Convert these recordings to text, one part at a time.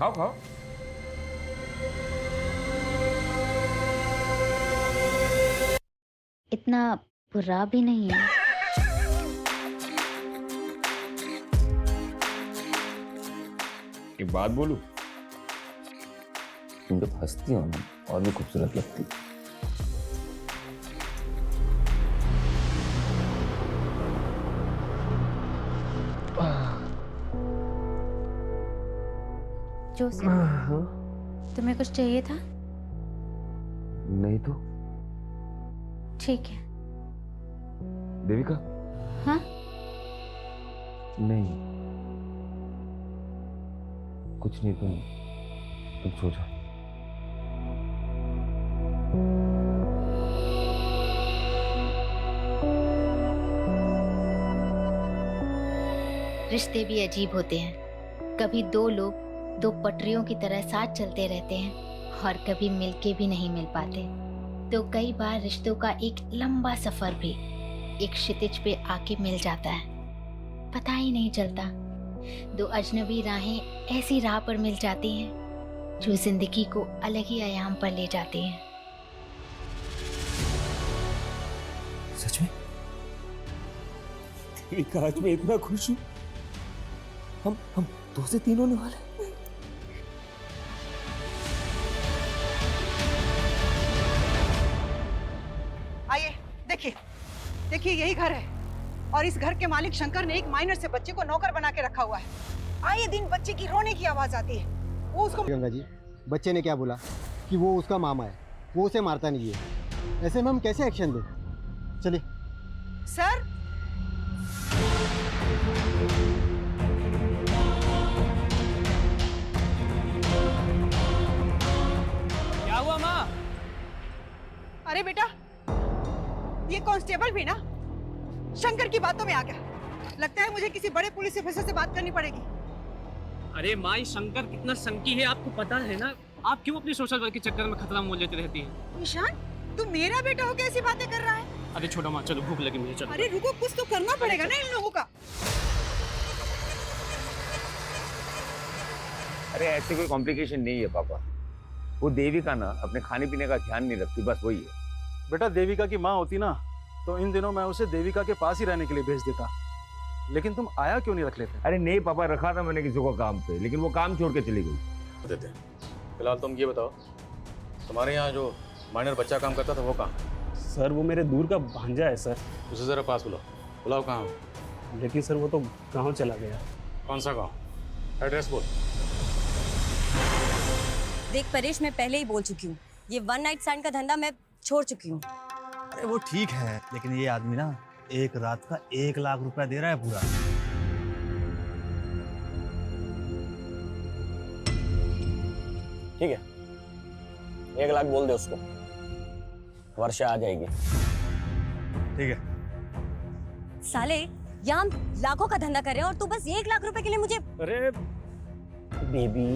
खाओ खाओ। इतना बुरा भी नहीं है। एक बात बोलूं, तुम जब हंसती हो ना और भी खूबसूरत लगती। जोसेफ, तुम्हें कुछ चाहिए था? नहीं तो ठीक है। देविका। हाँ? नहीं, कुछ नहीं, तुम सो जाओ। रिश्ते भी अजीब होते हैं। कभी दो लोग दो पटरियों की तरह साथ चलते रहते हैं और कभी मिलके भी नहीं मिल पाते। तो कई बार रिश्तों का एक लंबा सफर भी एक क्षितिज पे आके मिल जाता है, पता ही नहीं चलता। दो अजनबी राहें ऐसी राह पर मिल जाती हैं जो जिंदगी को अलग ही आयाम पर ले जाती हैं। सच में? देविका, आज मैं इतना खुश हूँ। हम 2 से 3 होने वाले। आइए, देखिए देखिए, यही घर है और इस घर के मालिक शंकर ने एक माइनर से बच्चे को नौकर बना के रखा हुआ है। आए दिन बच्चे की रोने की आवाज आती है। वो उसको गंगा जी, बच्चे ने क्या बोला कि वो उसका मामा है, वो उसे मारता नहीं है। ऐसे में हम कैसे एक्शन दें? चलिए। सर, क्या हुआ माँ? अरे बेटा, ये कांस्टेबल भी ना शंकर की बातों में आ गया। लगता है मुझे किसी बड़े पुलिस ऑफिसर से बात करनी पड़ेगी। अरे माँ, ये शंकर कितना संकी है आपको पता है ना। आप क्यों अपनी सोशल वर्क के चक्कर में खतरा मोल लेती रहती है? निशान, तू मेरा बेटा होकर ऐसी बातें कर रहा है? अरे छोड़ो माँ, चलो भूख लगी मुझे, चलो। अरे रुको, कुछ तो करना पड़ेगा ना इन लोगों का। अरे ऐसे कोई कॉम्प्लिकेशन नहीं है पापा। वो देविका ना अपने खाने पीने का ध्यान नहीं रखती, बस वही है। बेटा, देविका की माँ होती ना तो इन दिनों मैं उसे देविका के पास ही रहने के लिए भेज देता। लेकिन तुम आया क्यों नहीं रख लेते? अरे नहीं पापा, रखा था मैंने किसी को काम पे, लेकिन वो काम छोड़ के चली गई। देते। फिलहाल तुम ये बताओ, तुम्हारे यहाँ जो माइनर बच्चा काम करता था वो कहाँ? सर वो मेरे दूर का भांजा है सर। उसे जरा पास बुलाओ। बुलाओ कहाँ? लेकिन सर वो तो गांव चला गया। कौन सा गाँव? एड्रेस बोल। देख परेश, मैं पहले ही बोल चुकी हूँ, ये 1 नाइट स्टैंड का धंधा मैं छोड़ चुकी हूँ। अरे वो ठीक है, लेकिन ये आदमी ना एक रात का 1 लाख रुपया दे रहा है पूरा। ठीक है, 1 लाख बोल दे उसको, वर्षा आ जाएगी। ठीक है। साले, यहाँ हम लाखों का धंधा कर रहे हैं और तू बस 1 लाख रुपए के लिए मुझे। अरे बेबी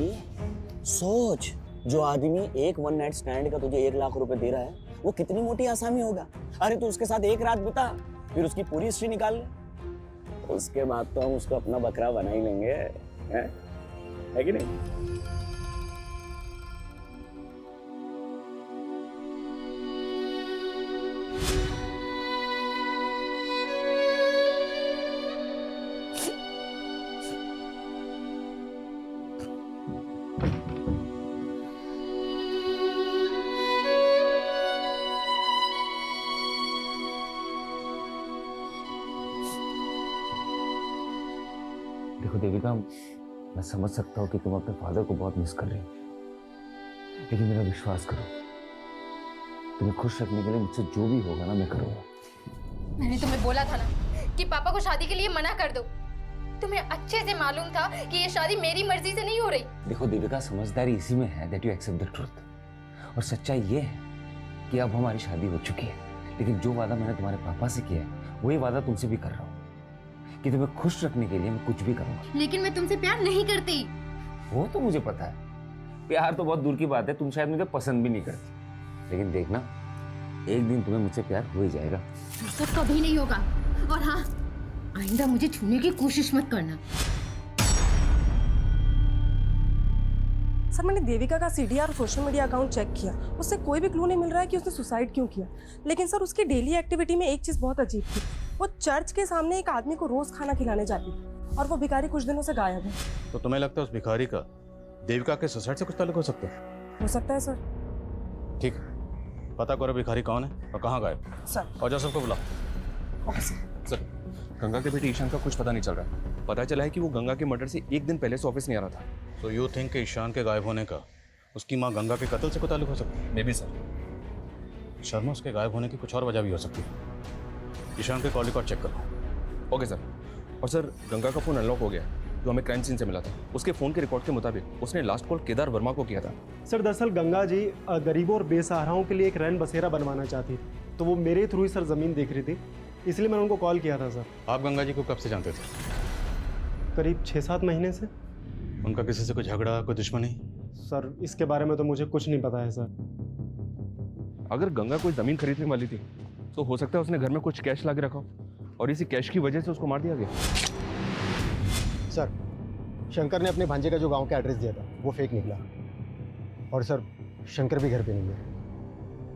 सोच, जो आदमी एक 1 नाइट स्टैंड का तुझे 1 लाख रुपए दे रहा है वो कितनी मोटी आसामी होगा। अरे तू उसके साथ एक रात बिता, फिर उसकी पूरी हिस्ट्री निकाल ले, उसके बाद तो हम उसको अपना बकरा बना ही लेंगे, है कि नहीं? देखो देविका, मैं समझ सकता हूँ कि तुम अपने फादर को बहुत मिस कर रही हो, लेकिन मेरा विश्वास करो, तुम्हें खुश रखने के लिए मुझसे जो भी होगा ना मैं करूँगा। मैंने तुम्हें बोला था ना कि पापा को शादी के लिए मना कर दो। तुम्हें अच्छे से मालूम था कि ये शादी मेरी मर्जी से नहीं हो रही। देखो देविका, समझदारी इसी में है that you accept the truth। और सच्चाई ये है कि अब हमारी शादी हो चुकी है, लेकिन जो वादा मैंने तुम्हारे पापा से किया है वही वादा तुमसे भी कर रहा हूँ कि तुम्हें खुश रखने के लिए मैं कुछ भी करूँगा। लेकिन मैं तुमसे प्यार नहीं करती। वो तो मुझे पता है, प्यार तो बहुत दूर की बात है, तुम शायद मुझे पसंद भी नहीं करती, लेकिन देखना एक दिन तुम्हें मुझसे प्यार हो ही जाएगा। वो सब कभी नहीं होगा। और हाँ, आइंदा मुझे छूने की कोशिश मत करना। सर मैंने देविका का सीडीआर और सोशल मीडिया अकाउंट चेक किया, उससे कोई भी क्लू नहीं मिल रहा है कि उसने सुसाइड क्यों किया। लेकिन सर उसकी डेली एक्टिविटी में एक चीज़ बहुत अजीब थी, वो चर्च के सामने एक आदमी को रोज़ खाना खिलाने जाती थी और वो भिखारी कुछ दिनों से गायब है। तो तुम्हें लगता है उस भिखारी का देविका के सुसाइड से कुछ ताल्लुक हो सकता है? हो सकता है सर। ठीक है, पता करो भिखारी कौन है और कहाँ गायब सर। और जोसेफ को बुलाओ। Okay sir. सर, गंगा के बेटे ईशान का कुछ पता नहीं चल रहा है। पता चला है कि वो गंगा के मर्डर से एक दिन पहले से ऑफिस नहीं आ रहा था। तो यू थिंक कि ईशान के गायब होने का उसकी माँ गंगा के कत्ल से कोई ताल्लुक हो सकता है? May be sir. शर्मा, उसके गायब होने की कुछ और वजह भी हो सकती है। ईशान के कॉल रिकॉर्ड चेक करो। Okay sir. और सर, गंगा का फोन अनलॉक हो गया जो हमें क्राइम सीन से मिला था। उसके फोन के रिकॉर्ड के मुताबिक उसने लास्ट कॉल केदार वर्मा को किया था। सर दरअसल गंगा जी गरीबों और बेसहाराओं के लिए एक रैन बसेरा बनवाना चाहती थी, तो वो मेरे थ्रू ही सर ज़मीन देख रही थी, इसलिए मैंने उनको कॉल किया था सर। आप गंगा जी को कब से जानते थे? करीब 6-7 महीने से। उनका किसी से कोई झगड़ा, कोई दुश्मनी? सर इसके बारे में तो मुझे कुछ नहीं पता है सर। अगर गंगा कोई जमीन खरीदने वाली थी तो हो सकता है उसने घर में कुछ कैश ला के रखा हो और इसी कैश की वजह से उसको मार दिया गया। सर, शंकर ने अपने भांजे का जो गांव का एड्रेस दिया था वो फेक निकला, और सर शंकर भी घर पे नहीं है,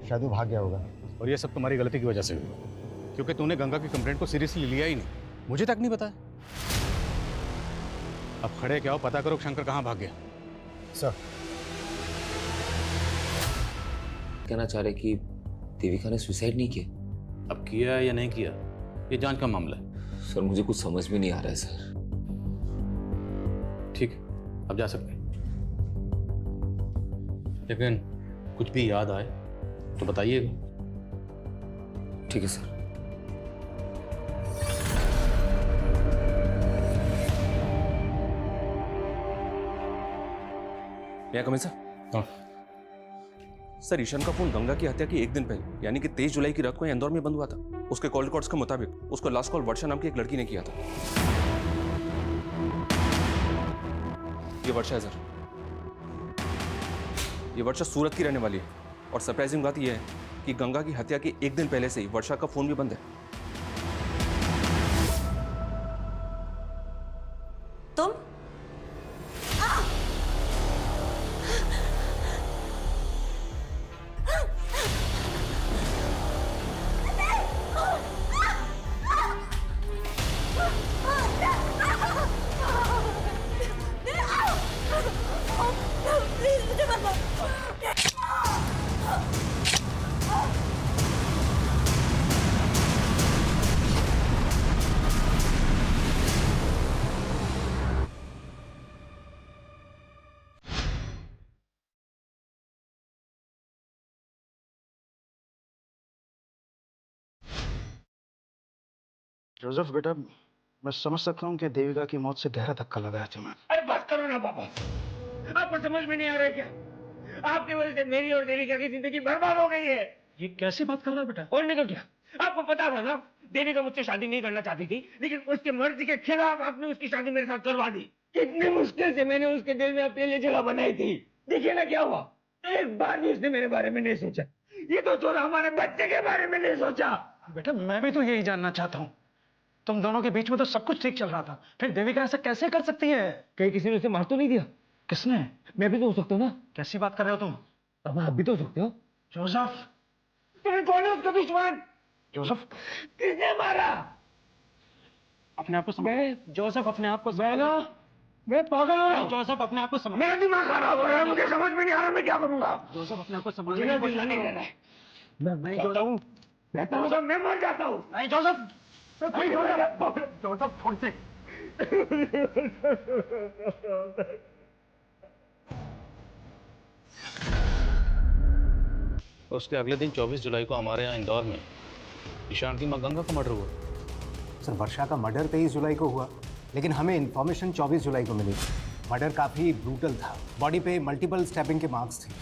शायद वो भाग गया होगा। और ये सब तुम्हारी गलती की वजह से हुआ, क्योंकि तूने गंगा की कंप्लेंट को सीरियसली लिया ही नहीं, मुझे तक नहीं बताया। अब खड़े क्या हो, पता करो शंकर कहाँ भाग गया। सर, कहना चाह रहे कि देविका ने सुसाइड नहीं किया। अब किया या नहीं किया ये जांच का मामला है। सर मुझे कुछ समझ में नहीं आ रहा है सर। ठीक है, अब जा सकते हैं, लेकिन कुछ भी याद आए तो बताइएगा। ठीक है सर। क्या कमें सर? हाँ सर, ईशान का फोन गंगा की हत्या की एक दिन पहले यानी कि 23 जुलाई की रात को इंदौर में बंद हुआ था। उसके कॉल रिकॉर्ड्स के मुताबिक उसको लास्ट कॉल वर्षा नाम की एक लड़की ने किया था। ये वर्षा है सर, ये वर्षा सूरत की रहने वाली है। और सरप्राइजिंग बात यह है कि गंगा की हत्या के एक दिन पहले से ही वर्षा का फोन भी बंद है। तुम जोसेफ बेटा, मैं समझ सकता हूँ कि देविका की मौत से गहरा धक्का लगा है तुम्हें। अरे बस करो ना पापा, आपको समझ में नहीं आ रहा है क्या? आपकी वजह से मेरी और देविका की जिंदगी बर्बाद हो गई है। ये कैसी बात कर रहा है बेटा? और नहीं तो क्या, आपको पता था ना देविका मुझसे शादी नहीं करना चाहती थी, लेकिन उसकी मर्जी के खिलाफ आपने उसकी शादी मेरे साथ करवा दी। कितनी मुश्किल से मैंने उसके दिल में अपने लिए जगह बनाई थी। देखिए ना क्या हुआ, एक बार भी उसने मेरे बारे में नहीं सोचा। ये तो छोड़ा, हमारे बच्चे के बारे में नहीं सोचा। बेटा मैं भी तो यही जानना चाहता हूँ, तुम दोनों के बीच में तो सब कुछ ठीक चल रहा था, फिर देविका ऐसा कैसे कर सकती है? कहीं किसी ने उसे मार तो नहीं दिया? किसने? मैं भी तो हो सकता हूँ ना। कैसी बात कर रहे हो तुम? अब आप भी तो हो सकते हो। जोसेफ, तुम्हें कौन है उसका दुश्मन? जोसेफ किसने मारा? अपने आप को समझ। जोसेफ अपने आप को समझ। मैं पागल हो रहा हूँ। जोसेफ अपने आप को समझ। मेरा दिमाग खराब हो रहा है, मुझे समझ में नहीं आ रहा मैं क्या करूँगा। जोसेफ अपने आप को समझ। मुझे दिल नहीं रहना है। मैं जाता हूँ, बेहतर होगा मैं मर जाता हूँ। नहीं जोसेफ, जोसेफ छोड़ से। उसके अगले दिन 24 जुलाई को हमारे यहाँ इंदौर में ईशान की माँ गंगा का मर्डर हुआ। सर वर्षा का मर्डर 23 जुलाई को हुआ, लेकिन हमें इन्फॉर्मेशन 24 जुलाई को मिली। मर्डर काफ़ी ब्रूटल था, बॉडी पे मल्टीपल स्टैबिंग के मार्क्स थे।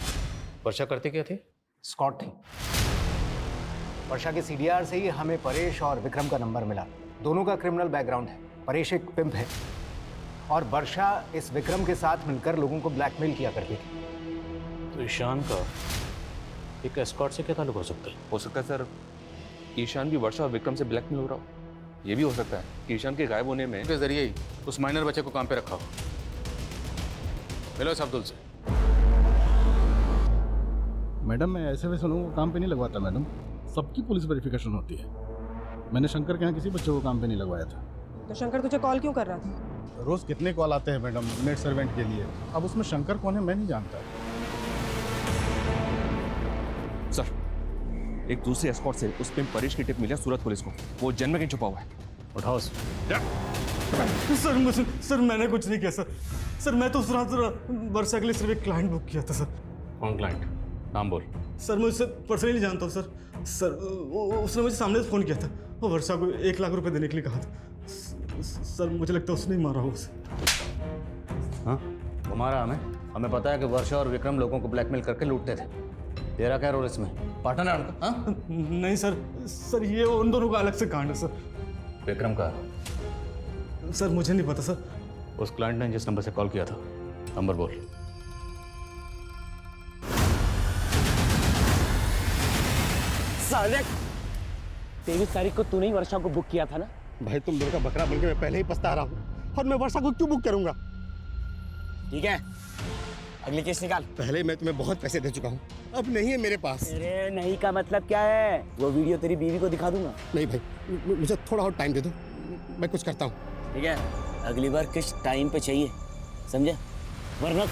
वर्षा करते क्या थे? स्कॉट थी। वर्षा के सीडीआर से ही हमें परेश और विक्रम का नंबर मिला। दोनों का क्रिमिनल बैकग्राउंड है। परेश एक पिम्प है और वर्षा इस विक्रम के साथ मिलकर लोगों को ब्लैकमेल किया करती थी। तो ईशान का एक एस्कॉर्ट से क्या ताल्लुक हो सकता है? हो सकता है सर ईशान भी वर्षा और विक्रम से ब्लैकमेल हो रहा हो। ये भी हो सकता है कि ईशान के गायब होने में के जरिए ही उस माइनर बच्चे को काम पे रखा हो। मिलो इस अब्दुल से। मैडम मैं ऐसे वैसे लोगों को काम पे नहीं लगवाता मैडम, सबकी पुलिस वेरिफिकेशन होती है। मैंने शंकर के यहाँ किसी बच्चे को काम पे नहीं लगवाया था। तो शंकर तुझे कॉल क्यों कर रहा था? रोज कितने कॉल आते हैं मैडम नेट सर्वेंट के लिए, अब उसमें शंकर कौन है मैं नहीं जानता। सर, एक दूसरे एस्कॉर्ट से उस पिंप परेश की टिप मिली है सूरत पुलिस को। वो जन्म में कहीं छुपा हुआ है। उठाओ सर मैंने कुछ नहीं किया सर मैं तो उस रात वर्षा के लिए सिर्फ एक क्लाइंट बुक किया था सर। कौन क्लाइंट? नाम बोल। सर मैं उससे पर्सनली जानता हूँ सर उसने मुझे सामने से फ़ोन किया था, वो वर्षा को 1 लाख रुपए देने के लिए कहा था। सर मुझे लगता है उसने ही मारा हो उसे। हाँ तुम्हारा हमें पता है कि वर्षा और विक्रम लोगों को ब्लैकमेल करके लूटते थे। तेरा क्या रोल इसमें? पार्टनर है उनका? हाँ? नहीं सर ये उन दोनों का अलग से कांड है सर। विक्रम का? सर मुझे नहीं पता सर। उस क्लाइंट ने जिस नंबर से कॉल किया था नंबर बोल। साले 23 तारीख को तूने ही वर्षा को बुक किया था ना? भाई तुम लोगों का बकरा बनके मैं पहले ही पछता रहा हूँ, और मैं वर्षा को क्यों बुक करूंगा? ठीक है, अगली केस निकाल। पहले मैं तुम्हें बहुत पैसे दे चुका हूँ, अब नहीं है मेरे पास। अरे नहीं का मतलब क्या है? वो वीडियो तेरी बीवी को दिखा दूंगा। नहीं भाई मुझे थोड़ा और टाइम दे दो, मैं कुछ करता हूँ। ठीक है, अगली बार किस टाइम पे चाहिए समझे, वरना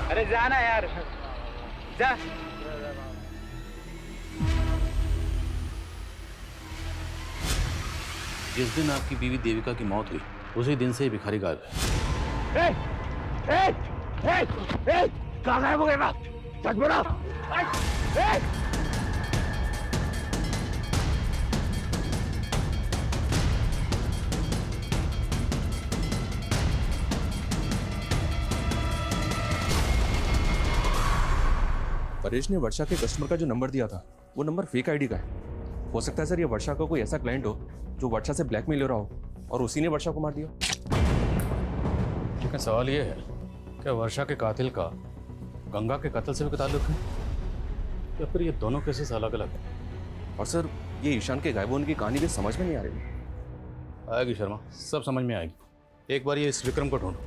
अरे जाना यार, जा। जिस दिन आपकी बीवी देविका की मौत हुई उसी दिन से ही भिखारी गायब है। कहाँ गायब हो गया? सच बोलो। परेश ने वर्षा के कस्टमर का जो नंबर दिया था वो नंबर फेक आईडी का है। हो सकता है सर ये वर्षा का कोई ऐसा क्लाइंट हो जो वर्षा से ब्लैकमेल ले रहा हो और उसी ने वर्षा को मार दिया। लेकिन सवाल ये है कि वर्षा के कातिल का गंगा के कत्ल से भी ताल्लुक है या फिर ये दोनों केसेस अलग अलग हैं? और सर ये ईशान के गायब होने की कहानी भी समझ में नहीं आ रही। आएगी शर्मा, सब समझ में आएगी। एक बार ये इस विक्रम को ढूंढो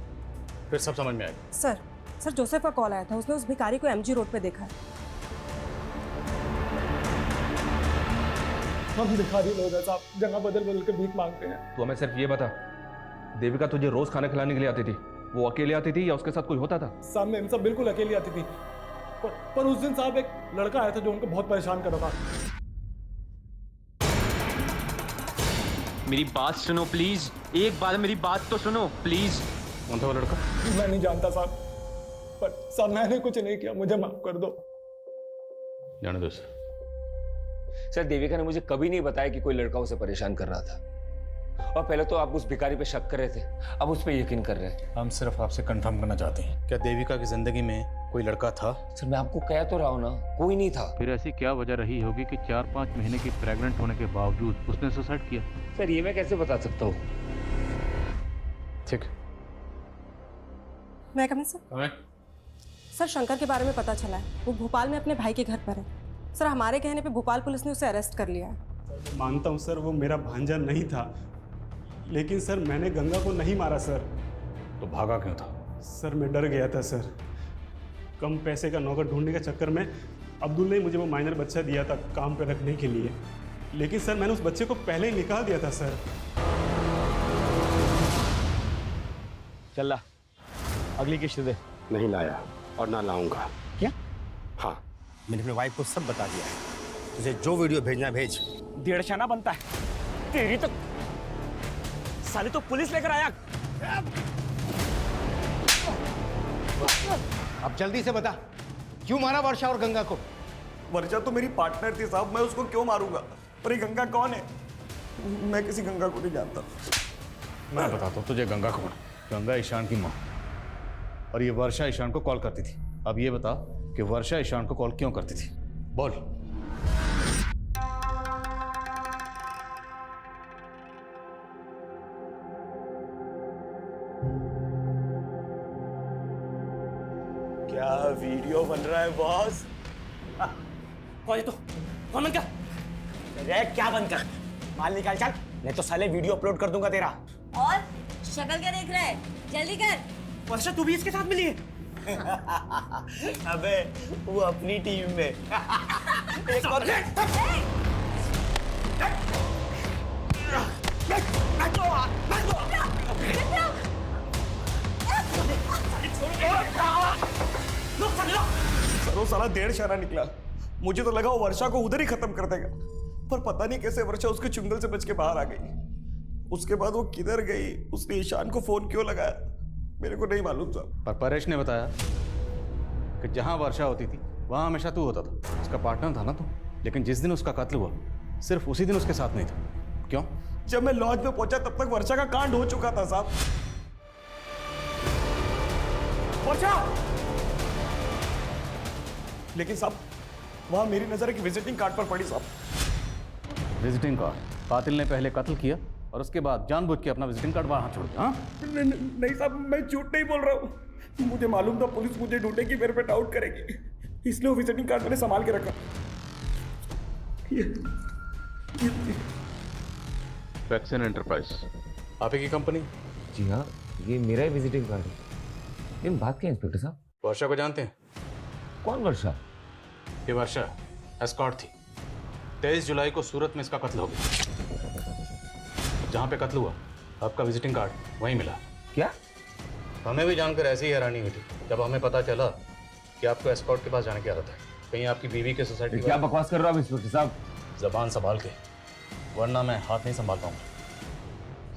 फिर सब समझ में आएगी। सर जोसेफ का कॉल आया था, उसने उस भिखारी को एमजी रोड पे देखा है। हम भिखारी लोग हैं साहब, जगह बदल बदल के भीख मांगते हैं। तो हमें सिर्फ ये बता, देविका तुझे रोज खाना खिलाने के लिए आती थी, वो अकेले आती थी या उसके साथ कोई होता था? सामने इन सब बिल्कुल अकेली आती थी, पर उस दिन साहब एक लड़का आया था जो उनको बहुत परेशान कर रहा था। मेरी बात सुनो प्लीज, एक बार मेरी बात तो सुनो प्लीज। कौन था वो लड़का? मैं नहीं जानता साहब, पर साहब मैंने कुछ नहीं किया, मुझे माफ कर दो। जाने दो सर, देविका ने मुझे कभी नहीं बताया कि कोई लड़का उसे परेशान कर रहा था, और पहले तो आप उस भिखारी पे शक कर रहे थे, अब उस पे यकीन कर रहे हैं। हम सिर्फ आपसे कंफर्म करना चाहते हैं, क्या देविका की जिंदगी में कोई लड़का था? सर मैं आपको कह तो रहा हूँ ना, कोई नहीं था। फिर ऐसी क्या वजह रही होगी कि 4-5 महीने की प्रेग्नेंट होने के बावजूद उसने सुसाइड किया? सर ये मैं कैसे बता सकता हूँ? ठीक, मैं कमिंग सर? सर शंकर के बारे में पता चला है, वो भोपाल में अपने भाई के घर पर है। सर हमारे कहने पे भोपाल पुलिस ने उसे अरेस्ट कर लिया है। मानता हूँ सर वो मेरा भांजा नहीं था, लेकिन सर मैंने गंगा को नहीं मारा सर। तो भागा क्यों था? सर मैं डर गया था सर, कम पैसे का नौकर ढूंढने के चक्कर में अब्दुल ने मुझे वो माइनर बच्चा दिया था काम पे रखने के लिए, लेकिन सर मैंने उस बच्चे को पहले ही निकाल दिया था सर। चल ला, अगली किस्त दे। नहीं लाया और ना लाऊंगा। क्या? हाँ, मैंने अपनी वाइफ को सब बता दिया है, तुझे जो वीडियो भेजना भेज। 1.5 शाना बनता है तेरी तो, साले तो पुलिस लेकर आया। अब जल्दी से बता, क्यों मारा वर्षा और गंगा को? वर्षा तो मेरी पार्टनर थी साहब, मैं उसको क्यों मारूंगा? और ये गंगा कौन है? मैं किसी गंगा को नहीं जानता। मैं बताता हूँ तुझे गंगा कौन है। गंगा ईशान की माँ, और ये वर्षा ईशान को कॉल करती थी। अब ये बता कि वर्षा ईशान को कॉल क्यों करती थी, बोल। क्या वीडियो बन रहा है बॉस? कौन है तू? कौन बंद कर? अरे क्या बंद कर? माल निकाल चल, नहीं तो साले वीडियो अपलोड कर दूंगा तेरा। और शक्ल क्या देख रहा है? जल्दी कर। वर्षा तू भी इसके साथ मिली है? अबे वो अपनी टीम में एक और सर वो साला डेढ़ शाना निकला। मुझे तो लगा वो वर्षा को उधर ही खत्म कर देगा, पर पता नहीं कैसे वर्षा उसके चुंगल से बच के बाहर आ गई। उसके बाद वो किधर गई, उसने ईशान को फोन क्यों लगाया, मेरे को नहीं मालूम था। पर परेश ने बताया कि जहां वर्षा होती थी वहां हमेशा तू होता था, उसका पार्टनर था ना तू। लेकिन जिस दिन उसका कत्ल हुआ सिर्फ उसी दिन उसके साथ नहीं था। क्यों? जब मैं लॉज में पहुंचा तब तक वर्षा का कांड हो चुका था साहब। वर्षा! लेकिन साहब वहां मेरी नजर एक विजिटिंग कार्ड पर पड़ी साहब। Visiting card? कातिल ने पहले कत्ल किया और उसके बाद जानबूझ के अपना विजिटिंग कार्ड वहां छोड़ दिया। हाँ? नहीं साहब, मैं झूठ नहीं बोल रहा हूँ। मुझे मालूम था पुलिस मुझे ढूंढेगी, मेरे पे डाउट करेगी, इसलिए वो विजिटिंग कार्ड मैंने संभाल के रखा। वैक्सीन एंटरप्राइज आप ही की कंपनी? जी हाँ, ये मेरा ही विजिटिंग कार्ड है। लेकिन बात क्या है इंस्पेक्टर साहब? वर्षा को जानते हैं? कौन वर्षा? ये वर्षा एस्कॉर्ट थी। 23 जुलाई को सूरत में इसका कत्ल हो गया। जहाँ पे कत्ल हुआ आपका विजिटिंग कार्ड वहीं मिला। क्या? हमें भी जानकर ऐसी ही हैरानी हुई थी जब हमें पता चला कि आपको एस्कॉर्ट के पास जाने की आदत है। कहीं आपकी बीवी के सोसाइटी? क्या बकवास कर रहे हो आप इंस्पेक्टर साहब? जबान संभाल के, वरना मैं हाथ नहीं संभाल पाऊंगा।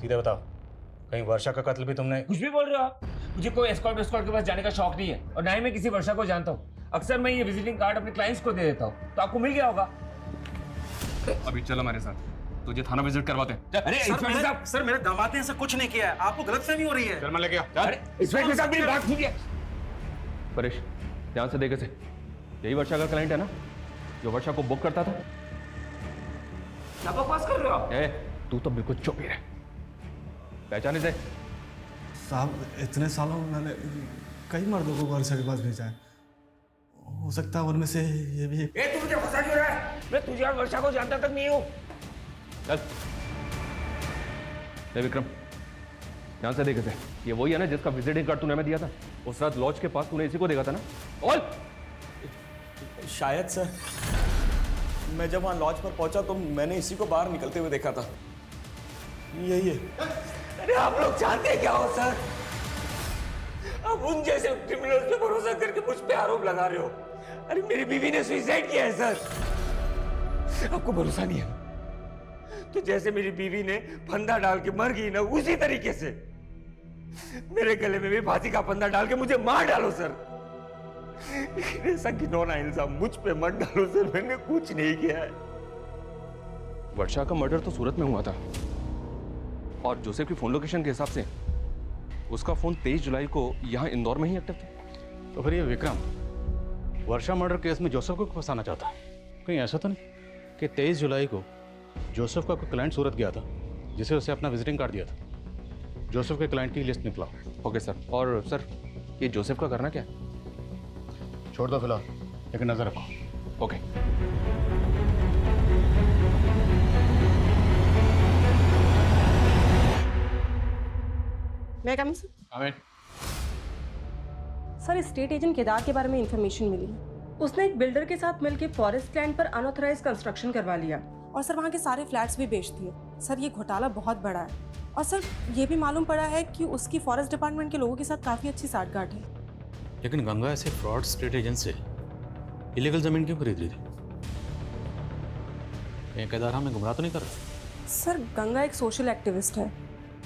सीधे बताओ, कहीं वर्षा का कत्ल भी तुमने? कुछ भी बोल रहे हो आप? मुझे कोई एस्कॉर्ट के पास जाने का शौक नहीं है और ना ही मैं किसी वर्षा को जानता हूँ। अक्सर मैं ये विजिटिंग कार्ड अपने क्लाइंट्स को दे देता हूँ, तो आपको मिल गया होगा। अभी चलो हमारे साथ, तुझे थाना विजिट करवाते हैं। अरे इंस्पेक्टर साहब, सर मेरे दामाद ने ऐसा कुछ नहीं किया है, आपको गलतफहमी हो रही है। चल मैं लेके आ। अरे इंस्पेक्टर साहब मेरी बात सुनिए। परेश ध्यान से देखे से, यही वर्षा का क्लाइंट है ना जो वर्षा को बुक करता था? क्या बकवास कर रहे हो आप? ए, तू तो बिल्कुल चुप ही रह। पहचाने से? साहब इतने सालों में मैंने कई मर्दों को वर्षा के पास भेजा है, हो सकता है उनमें से ये भी एक। तू मुझे फंसा क्यों रहा है? मैं तुझे और वर्षा को जानता तक नहीं हूँ। चल ले विक्रम, ध्यान से देखे थे, ये वही है ना जिसका विजिटिंग कार्ड तूने हमें दिया था? उस रात लॉज के पास तूने इसी को देखा था ना? और शायद सर, मैं जब वहाँ लॉज पर पहुंचा तो मैंने इसी को बाहर निकलते हुए देखा था। यही है। अरे आप लोग जानते क्या हो सर? आप उन जैसे क्रिमिनल्स पे भरोसा करके मुझ पे आरोप लगा रहे हो। अरे मेरी बीवी ने सुसाइड किया है सर। आपको भरोसा नहीं है तो जैसे मेरी बीवी ने फंदा डाल के मर गई ना, उसी तरीके से मेरे गले में भी फांसी का फंदा डाल के मुझे मार डालो सर। ऐसा घिनौना इल्जाम मुझ पे मत डालो सर, मैंने कुछ नहीं किया है। वर्षा का मर्डर तो सूरत में हुआ था और जोसेफ की फोन लोकेशन के हिसाब से उसका फोन 23 जुलाई को यहाँ इंदौर में ही एक्टिव था। तो फिर ये विक्रम वर्षा मर्डर केस में जोसेफ को फंसाना चाहता है? कहीं ऐसा तो नहीं कि 23 जुलाई को जोसेफ का कोई क्लाइंट सूरत गया था जिसे उसे अपना विजिटिंग कार्ड दिया था? जोसेफ के क्लाइंट की लिस्ट निकला। Okay sir. और सर ये जोसेफ का करना क्या है? छोड़ दो फिलहाल, लेकिन नजर रखो। ओके। मैं कम सर, स्टेट एजेंट केदार के बारे में इंफॉर्मेशन मिली। उसने एक बिल्डर के साथ मिलकर फॉरेस्ट लैंड पर अनऑथराइज कंस्ट्रक्शन करवा लिया और सर वहाँ के सारे फ्लैट्स भी बेच दिए। सर ये घोटाला बहुत बड़ा है और सर ये भी मालूम पड़ा है कि उसकी फॉरेस्ट डिपार्टमेंट के लोगों के साथ काफ़ी अच्छी साठगांठ है। लेकिन गंगा ऐसे फ्रॉड स्टेट एजेंट से इलीगल जमीन क्यों खरीद रही थी? ये केदार हमें गुमराह तो नहीं कर रहा? सर गंगा एक सोशल एक्टिविस्ट है,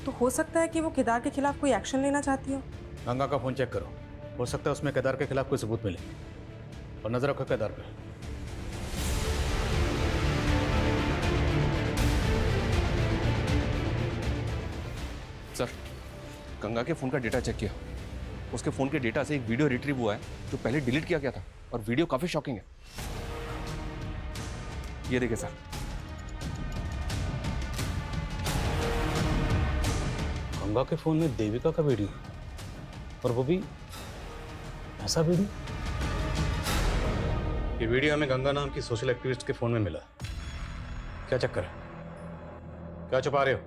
तो हो सकता है कि वो केदार के खिलाफ कोई एक्शन लेना चाहती हो। गंगा का फोन चेक करो, हो सकता है उसमें केदार के खिलाफ कोई सबूत मिले। और नजर रखो केदार पे। सर गंगा के फोन का डेटा चेक किया, उसके फोन के डेटा से एक वीडियो रिट्रीव हुआ है जो पहले डिलीट किया गया था और वीडियो काफी शॉकिंग है। ये देखिए सर। गंगा के फोन में देविका का वीडियो, और वो भी ऐसा वीडियो? ये वीडियो हमें गंगा नाम की सोशल एक्टिविस्ट के फोन में मिला। क्या चक्कर है? क्या छुपा रहे हो?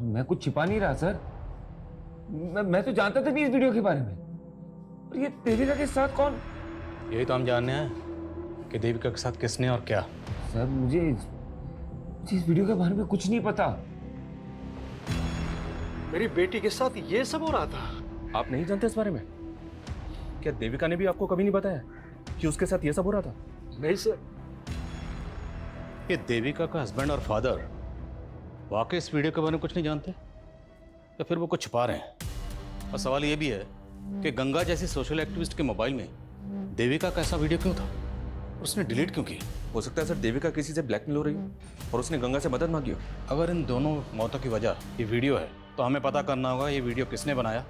मैं कुछ छिपा नहीं रहा सर। मैं तो जानता था नहीं इस वीडियो के बारे में। और ये देविका के साथ कौन? यही तो हम जानने हैं कि देविका के साथ किसने और क्या। सर मुझे इस वीडियो के बारे में कुछ नहीं पता। मेरी बेटी के साथ ये सब हो रहा था। आप नहीं जानते इस बारे में? क्या देविका ने भी आपको कभी नहीं बताया कि उसके साथ ये सब हो रहा था? नहीं सर। ये देविका का हस्बैंड और फादर वाकई इस वीडियो के बारे में कुछ नहीं जानते, या फिर वो कुछ छुपा रहे हैं? और सवाल ये भी है कि गंगा जैसी सोशल एक्टिविस्ट के मोबाइल में देविका का ऐसा वीडियो क्यों था? उसने डिलीट क्यों की? हो सकता है सर देविका किसी से ब्लैकमेल हो रही हो और उसने गंगा से मदद मांगी हो। अगर इन दोनों मौतों की वजह ये वीडियो है तो हमें पता करना होगा ये वीडियो किसने बनाया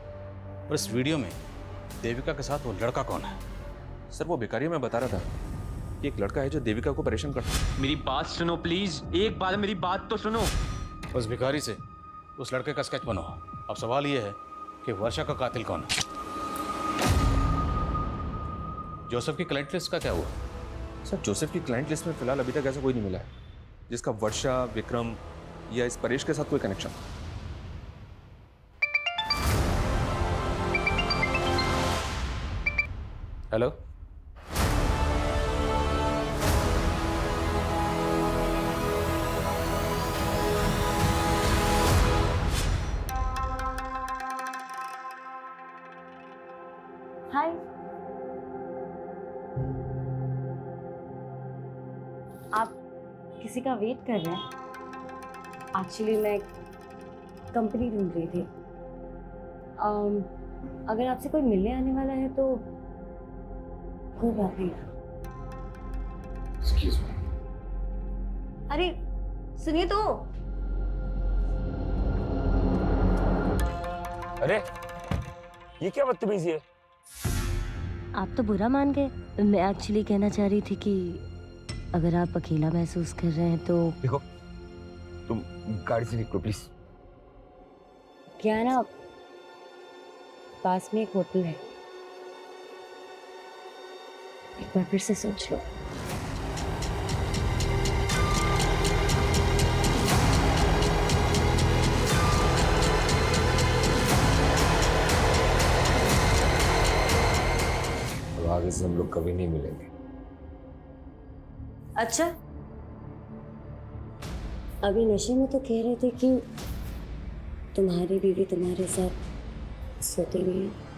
और इस वीडियो में देविका के साथ वो लड़का कौन है। सर वो भिखारी मैं बता रहा था कि एक लड़का है जो देविका को परेशान करता है। मेरी बात सुनो प्लीज, एक बार मेरी बात तो सुनो। उस भिखारी से उस लड़के का स्केच बनाओ। अब सवाल ये है कि वर्षा का कातिल कौन है? जोसेफ की क्लाइंट लिस्ट का क्या हुआ? सर जोसेफ की क्लाइंट लिस्ट में फिलहाल अभी तक ऐसा कोई नहीं मिला है जिसका वर्षा, विक्रम या इस परेश के साथ कोई कनेक्शन। हेलो, हाय। आप किसी का वेट कर रहे हैं? एक्चुअली मैं कंपनी ढूंढ रही थी। अगर आपसे कोई मिलने आने वाला है तो कोई बात नहीं। Excuse me. अरे सुनिए तो। अरे ये क्या बदतमीजी है? आप तो बुरा मान गए। मैं एक्चुअली कहना चाह रही थी कि अगर आप अकेला महसूस कर रहे हैं तो देखो तुम गाड़ी से निकलो प्लीज। क्या है ना, पास में एक होटल है, एक बार फिर से सोच लो। अब आगे से हम लोग कभी नहीं मिलेंगे। अच्छा, अभी नशे में तो कह रहे थे कि तुम्हारी बीवी तुम्हारे साथ सोती नहीं है।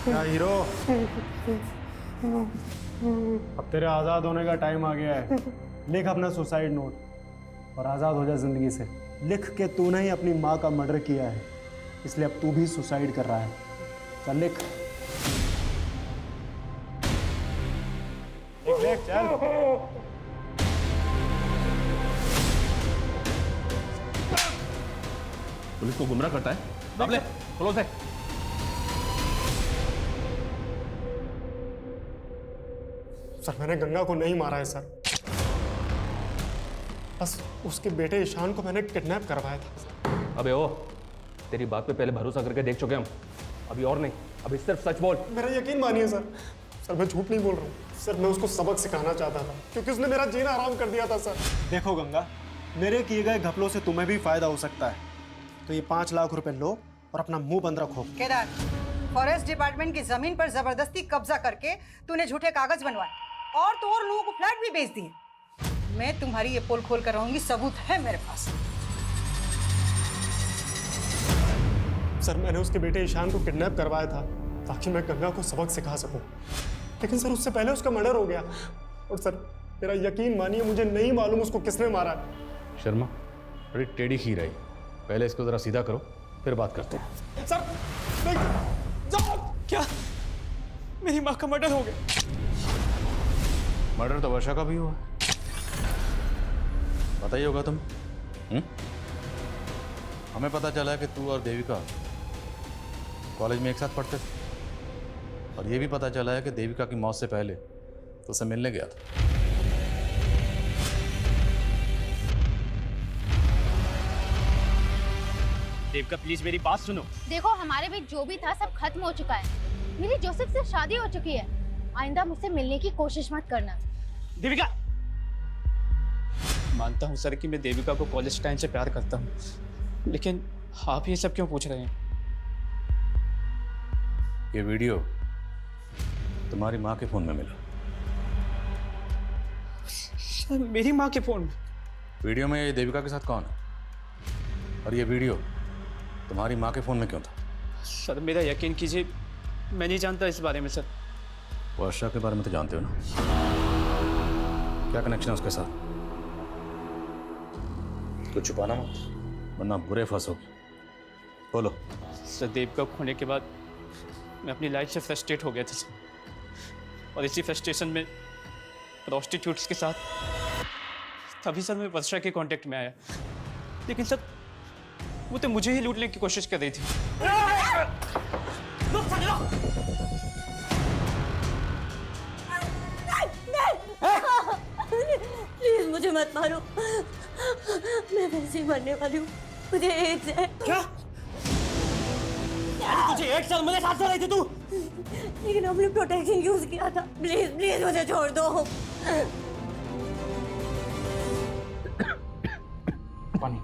क्या हीरो, अब तेरे आज़ाद होने का टाइम आ गया है। लिख अपना सुसाइड नोट और आज़ाद हो जा जिंदगी से। लिख के तूने ही अपनी माँ का मर्डर किया है, इसलिए अब तू भी सुसाइड कर रहा है। चल लिख, लिख लिख चल। पुलिस को गुमराह करता है। अब ले, क्लोज है। सर मैंने गंगा को नहीं मारा है सर, बस उसके बेटे ईशान को मैंने किडनैप करवाया था। अबे ओ, तेरी बात पे पहले भरोसा करके देख चुके हम, अभी और नहीं, अभी सिर्फ सच बोल। मेरा यकीन मानिए सर, सर मैं झूठ नहीं बोल रहा हूँ सर, मैं उसको सबक सिखाना चाहता था क्योंकि उसने मेरा जीना आराम कर दिया था सर। देखो गंगा, मेरे किए गए घपलों से तुम्हें भी फायदा हो सकता है, तो ये 5 लाख रुपए लो और अपना मुंह बंद रखो। केदार, फॉरेस्ट डिपार्टमेंट की जमीन पर जबरदस्ती कब्जा करके तूने झूठे कागज बनवाए और तो और लोगों को फ्लैट भी बेच दिए। मैं तुम्हारी ये पोल खोल कर रहूंगी, सबूत है मेरे पास। सर मैंने उसके बेटे ईशान को किडनैप करवाया था ताकि मैं गंगा को सबक सिखा सकूं, लेकिन सर उससे पहले उसका मर्डर हो गया। और सर मेरा यकीन मानिए, मुझे नहीं मालूम उसको किसने मारा है। शर्मा, बड़ी टेढ़ी खीर आई, पहले इसको जरा सीधा करो फिर बात करते हैं। सर नहीं, जाओ। क्या मेरी माँ का मर्डर हो गया? मर्डर तो वर्षा का भी हुआ। पता ही होगा तुम। हमें पता चला है कि तू और देविका कॉलेज में एक साथ पढ़ते थे, और ये भी पता चला है कि देविका की मौत से पहले तो उसे मिलने गया था। देविका प्लीज मेरी बात सुनो। देखो हमारे बीच जो भी था सब खत्म हो चुका है। मेरी जोसेफ से शादी हो चुकी है। आइंदा मुझसे मिलने की कोशिश मत करना। देविका, मानता हूँ सर कि मैं देविका को कॉलेज टाइम से प्यार करता हूँ, लेकिन आप ये सब क्यों पूछ रहे हैं? ये वीडियो तुम्हारी माँ के फोन में मिला। सर मेरी माँ के फोन में? वीडियो में ये देविका के साथ कौन है, और ये वीडियो तुम्हारी माँ के फोन में क्यों था? सर मेरा यकीन कीजिए, मैं नहीं जानता इस बारे में सर। वर्षा के बारे में तो जानते हो ना, क्या कनेक्शन है उसके साथ? कुछ छुपाना मत, वरना बुरे फंसोगे। बोलो। सर देविका को खोने के बाद मैं अपनी लाइफ से फ्रस्ट्रेट हो गया था सर, और इसी फ्रस्ट्रेशन में प्रोस्टिट्यूट्स के साथ तभी सर मैं वर्षा के कांटेक्ट में आया, लेकिन सर वो तो मुझे ही लूटने की कोशिश कर रही थी। प्लीज मुझे मत मारो, मैं वैसे ही मरने वाली हूँ, मुझे एड्स है। क्या? तुझे एक साल मेरे साथ रही थी तू? लेकिन हमने प्रोटेक्शन यूज किया था। प्लीज प्लीज मुझे छोड़ दो। पानी।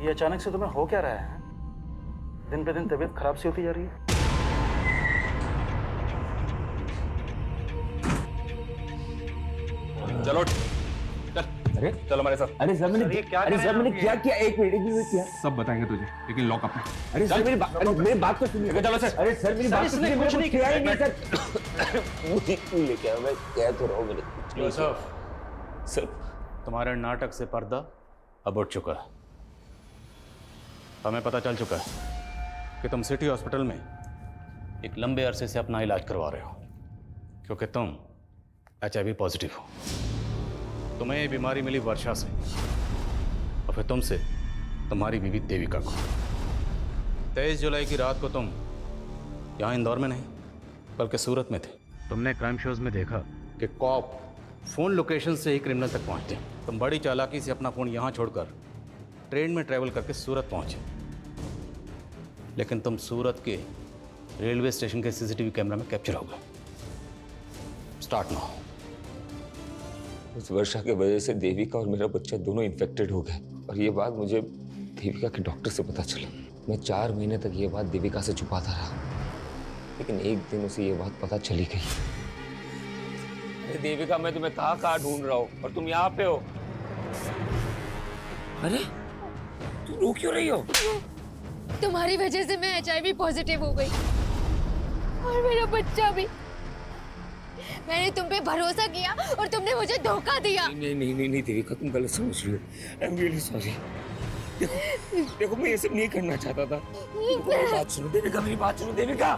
ये अचानक से तुम्हें हो क्या रहा है? दिन पे दिन तबीयत खराब सी होती जा रही है। चलो अरे चलो हमारे साथ। अरे सर मैंने क्या किया? एक मिनट किया। सब बताएंगे तुझे, लेकिन लॉकअप में। अरे सर मेरी बात तो सुनिए। चलो सर। अरे सर मेरी बात तो सुनिए, कुछ नहीं किया ही नहीं सर। मुझे क्यों लेके आया? मैं कह तो रहा हूँ मैंने। जोसेफ, सर तुम्हारे नाटक से पर्दा अब उठ चुका है। हमें पता चल चुका है कि तुम सिटी हॉस्पिटल में एक लंबे अरसे से अपना इलाज करवा रहे हो, क्योंकि तुम HIV पॉजिटिव हो। तुम्हें ये बीमारी मिली वर्षा से, और फिर तुमसे तुम्हारी बीवी देविका को। 23 जुलाई की रात को तुम यहाँ इंदौर में नहीं बल्कि सूरत में थे। तुमने क्राइम शोज में देखा कि कॉप फोन लोकेशन से ही क्रिमिनल तक पहुँचते हैं। तुम बड़ी चालाकी से अपना फ़ोन यहाँ छोड़कर ट्रेन में ट्रैवल करके सूरत पहुँचे, लेकिन तुम सूरत के रेलवे स्टेशन के CCTV कैमरा में कैप्चर हो गए। Start now. उस वर्षा के वजह से देविका और मेरा बच्चा दोनों इन्फेक्टेड हो गए, और ये बात मुझे देविका के डॉक्टर से पता चला। मैं 4 महीने तक ये बात देविका से छुपाता रहा, लेकिन एक दिन उसे ये बात पता चली गई। अरे देविका, मैं तुम्हें कहाँ ढूंढ रहा हूँ और तुम यहाँ पे हो। अरे तुम रो क्यों रही हो? तुम्हारी वजह से मैं HIV पॉजिटिव हो गई, और मेरा बच्चा भी। मैंने तुम पे भरोसा किया और तुमने मुझे धोखा दिया। नहीं देविका, तुम गलत समझ रही हो। I am really sorry. देखो मैं ये सब नहीं करना चाहता था। मेरी बात सुनो देविका, मेरी बात सुनो देविका।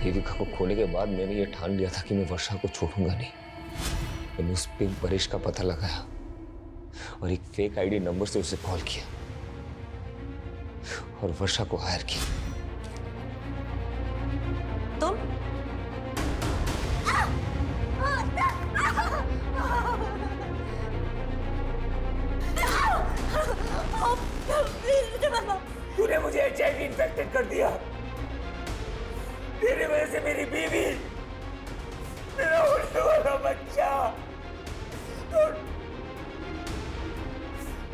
देविका को खोने के बाद मैंने ये ठान लिया था कि मैं वर्षा को छोड़ूंगा नहीं। मैंने उस पिंक परेश का पता लगाया और एक फेक ID नंबर से उसे कॉल किया और वर्षा को हायर किया। तुम? तूने मुझे HIV इन्फेक्टेड कर दिया। तेरी वजह से मेरी बीवी, मेरा होने वाला बच्चा, और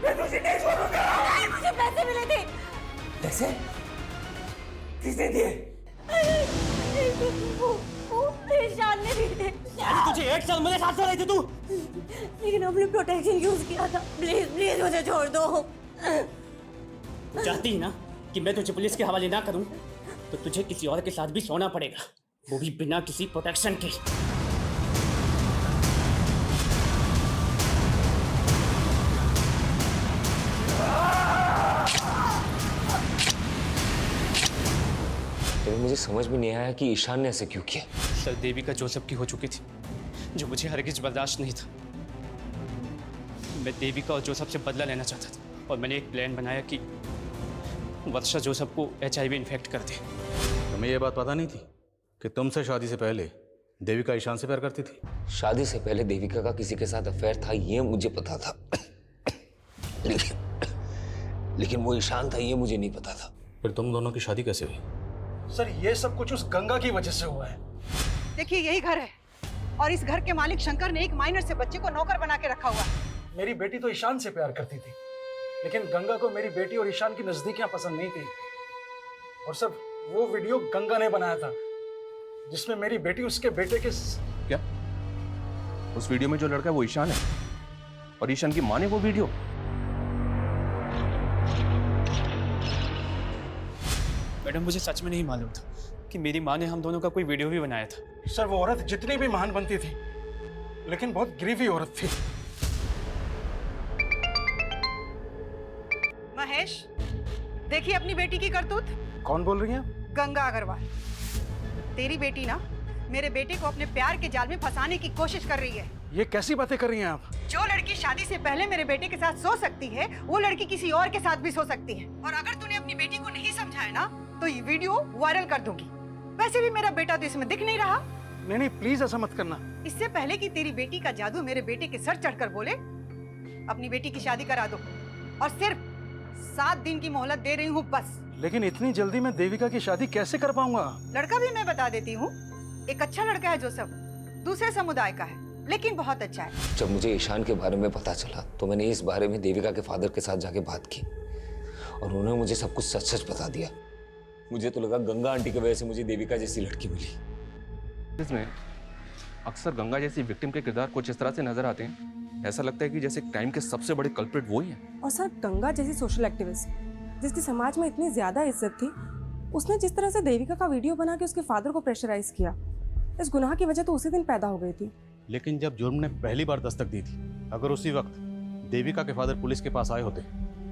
मैं तुझे नहीं छोड़ूंगा। मुझे पैसे मिले थे। पैसे? किसने दिए? वो ईशान ने दिए थे। तुझे एक साल मेरे साथ रही थी तू? लेकिन हमने प्रोटेक्शन यूज किया था। प्लीज प्लीज मुझे छोड़ दो। तू चाहती है ना कि मैं तुझे पुलिस के हवाले ना करूं, तो तुझे किसी और के साथ भी सोना पड़ेगा, वो भी बिना किसी प्रोटेक्शन के। लेकिन मुझे समझ में नहीं आया कि ईशान ने ऐसे क्यों किया। सर देविका जोसेफ की हो चुकी थी, जो मुझे हरगिज बर्दाश्त नहीं था। मैं देविका और जोसेफ से बदला लेना चाहता था और मैंने एक प्लान बनाया कि वर्षा जोसेफ को HIV इन्फेक्ट कर दे। तुम्हें ये बात पता नहीं थी कि तुमसे शादी से पहले देविका ईशान से प्यार करती थी? शादी से पहले देविका का किसी के साथ अफेयर था, ये मुझे पता था। लेकिन वो ईशान था, ये मुझे नहीं पता था। फिर तुम दोनों की शादी कैसे हुई? सर ये सब कुछ उस गंगा की वजह से हुआ है। देखिए यही घर है और इस घर के मालिक शंकर ने एक माइनर से बच्चे को नौकर बना के रखा हुआ है। मेरी बेटी तो ईशान से प्यार करती थी, लेकिन गंगा को मेरी बेटी और ईशान की नजदीकियां पसंद नहीं थी। और सब वो वीडियो गंगा ने बनाया था जिसमें मेरी बेटी उसके बेटे के क्या? उस वीडियो में जो लड़का है वो ईशान है और ईशान की माँ ने वो वीडियो? मैडम मुझे सच में नहीं मालूम था कि मेरी माँ ने हम दोनों का कोई वीडियो भी बनाया था। सर वो औरत जितनी भी महान बनती थी, लेकिन बहुत गिरी औरत थी। महेश, देखिए अपनी बेटी की करतूत। कौन बोल रही हैं? गंगा अग्रवाल। तेरी बेटी ना मेरे बेटे को अपने प्यार के जाल में फंसाने की कोशिश कर रही है। ये कैसी बातें कर रही हैं आप? जो लड़की शादी से पहले मेरे बेटे के साथ सो सकती है, वो लड़की किसी और के साथ भी सो सकती है। और अगर तूने अपनी बेटी को नहीं समझाया ना, तो ये वीडियो वायरल कर दूंगी। वैसे भी मेरा बेटा तो इसमें दिख नहीं रहा। नहीं नहीं प्लीज ऐसा मत करना। इससे पहले कि तेरी बेटी का जादू मेरे बेटे के सर चढ़कर बोले, अपनी बेटी की शादी करा दो। और सिर्फ 7 दिन की मोहलत दे रही हूँ बस। लेकिन इतनी जल्दी मैं देविका की शादी कैसे कर पाऊंगा? लड़का भी मैं बता देती हूँ। एक अच्छा लड़का है जोसेफ, दूसरे समुदाय का है, लेकिन बहुत अच्छा है। जब मुझे ईशान के बारे में पता चला तो मैंने इस बारे में देविका के फादर के साथ जाके बात की और उन्होंने मुझे सब कुछ सच सच बता दिया। मुझे तो लगा गंगा आंटी की वजह से मुझे देविका जैसी लड़की मिली। इसमें अक्सर गंगा जैसी विक्टिम के किरदार कुछ इस तरह से नजर आते हैं, ऐसा लगता है कि जैसे क्राइम के सबसे बड़े कल्प्रिट वो ही है। और सर गंगा जैसी सोशल एक्टिविस्ट जिसकी समाज में इतनी ज्यादा इज्जत थी, उसने जिस तरह से देविका का वीडियो बना के उसके फादर को प्रेशराइज किया, इस गुनाह की वजह तो उसी दिन पैदा हो गई थी। लेकिन जब जुर्म ने पहली बार दस्तक दी थी, अगर उसी वक्त देविका के फादर पुलिस के पास आए होते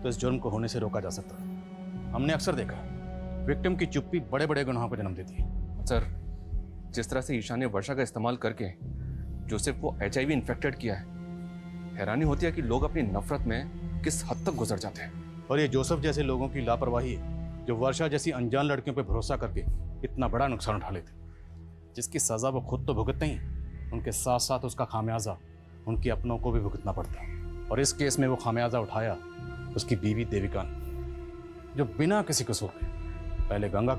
तो इस जुर्म को होने से रोका जा सकता था। हमने अक्सर देखा विक्टिम की चुप्पी बड़े बड़े गुनाहों को जन्म देती है। सर, जिस तरह से ईशान ने वर्षा का इस्तेमाल करके जोसेफ को HIV इन्फेक्टेड किया है, हैरानी होती है कि लोग अपनी नफरत में किस हद तक गुजर जाते हैं। और ये जोसेफ जैसे लोगों की लापरवाही है जो वर्षा जैसी अनजान लड़कियों पर भरोसा करके इतना बड़ा नुकसान उठा लेते, जिसकी सजा वो खुद तो भुगतते ही, उनके साथ साथ उसका खामियाजा उनके अपनों को भी भुगतना पड़ता है। और इस केस में वो खामियाजा उठाया उसकी बीवी देविका ने, जो बिना किसी कसूर के पहले गंगा